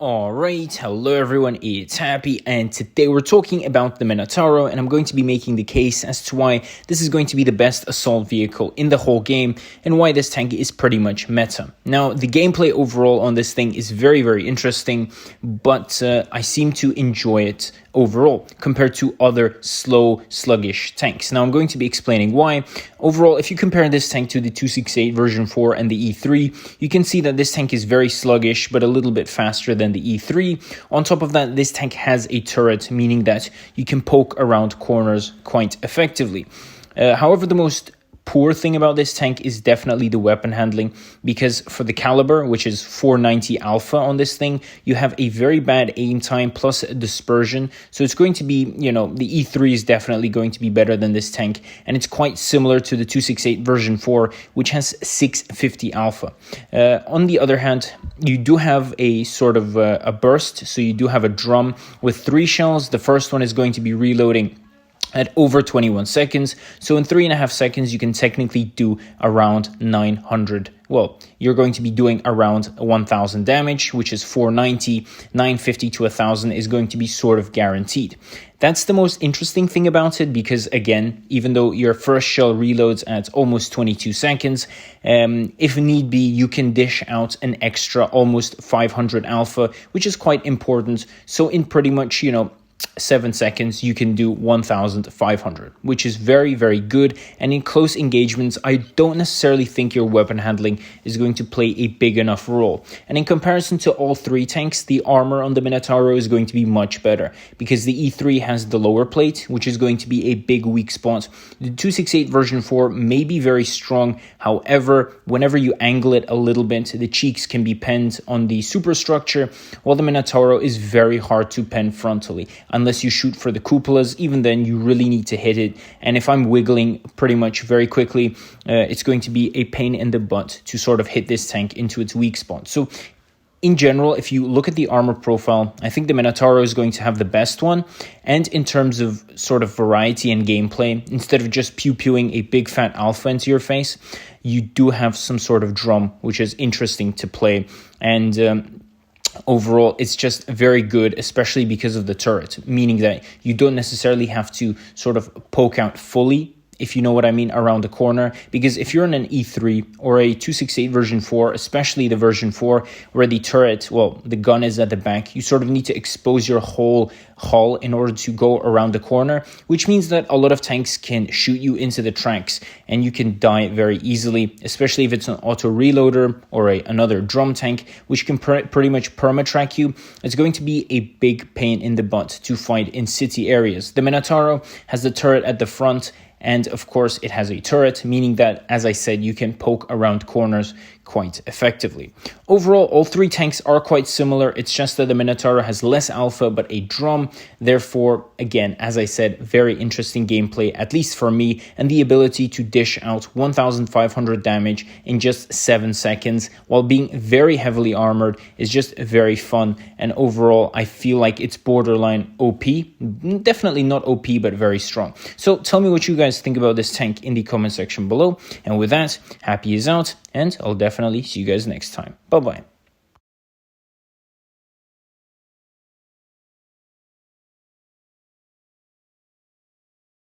Alright, hello everyone, it's Happy, and today we're talking about the Minotauro, and I'm going to be making the case as to why this is going to be the best assault vehicle in the whole game, and why this tank is pretty much meta. Now, the gameplay overall on this thing is very interesting, but I seem to enjoy it overall compared to other slow, sluggish tanks. Now, I'm going to be explaining why. Overall, if you compare this tank to the 268 version 4 and the E3, you can see that this tank is very sluggish, but a little bit faster than the E3. On top of that, this tank has a turret, meaning that you can poke around corners quite effectively. However, the most poor thing about this tank is definitely the weapon handling, because for the caliber, which is 490 alpha on this thing, you have a very bad aim time plus dispersion. So it's going to be, the E3 is definitely going to be better than this tank, and it's quite similar to the 268 version 4, which has 650 alpha. On the other hand, you do have a sort of a burst, so you do have a drum with 3 shells. The first one is going to be reloading at over 21 seconds. So in 3.5 seconds, you can technically do around 900. Well, you're going to be doing around 1000 damage, which is 490, 950 to 1000 is going to be sort of guaranteed. That's the most interesting thing about it, because again, even though your first shell reloads at almost 22 seconds, if need be, you can dish out an extra almost 500 alpha, which is quite important. So in pretty much, 7 seconds, you can do 1500, which is very good. And in close engagements, I don't necessarily think your weapon handling is going to play a big enough role. And in comparison to all 3 tanks, the armor on the Minotauro is going to be much better, because the E3 has the lower plate, which is going to be a big weak spot. The 268 version 4 may be very strong. However, whenever you angle it a little bit, the cheeks can be penned on the superstructure, while the Minotauro is very hard to pen frontally. Unless you shoot for the cupolas, even then you really need to hit it. And if I'm wiggling pretty much very quickly, it's going to be a pain in the butt to sort of hit this tank into its weak spot. So in general, if you look at the armor profile, I think the Minotauro is going to have the best one. And in terms of sort of variety and gameplay, instead of just pew-pewing a big fat alpha into your face, you do have some sort of drum, which is interesting to play. And overall, it's just very good, especially because of the turret, meaning that you don't necessarily have to sort of poke out fully, if you know what I mean, around the corner. Because if you're in an E3 or a 268 version 4, especially the version 4, where the turret, well, the gun is at the back, you sort of need to expose your whole hull in order to go around the corner, which means that a lot of tanks can shoot you into the tracks and you can die very easily, especially if it's an auto reloader or another drum tank, which can pretty much perma-track you. It's going to be a big pain in the butt to fight in city areas. The Minotauro has the turret at the front, and of course it has a turret, meaning that, as I said, you can poke around corners quite effectively. Overall, all 3 tanks are quite similar. It's just that the Minotauro has less alpha but a drum. Therefore, again, as I said, very interesting gameplay, at least for me, and the ability to dish out 1500 damage in just 7 seconds while being very heavily armored is just very fun. And overall, I feel like it's borderline OP. Definitely not OP, but very strong. So tell me what you guys think about this tank in the comment section below. And with that, Happy is out, and I'll definitely see you guys next time. Bye-bye.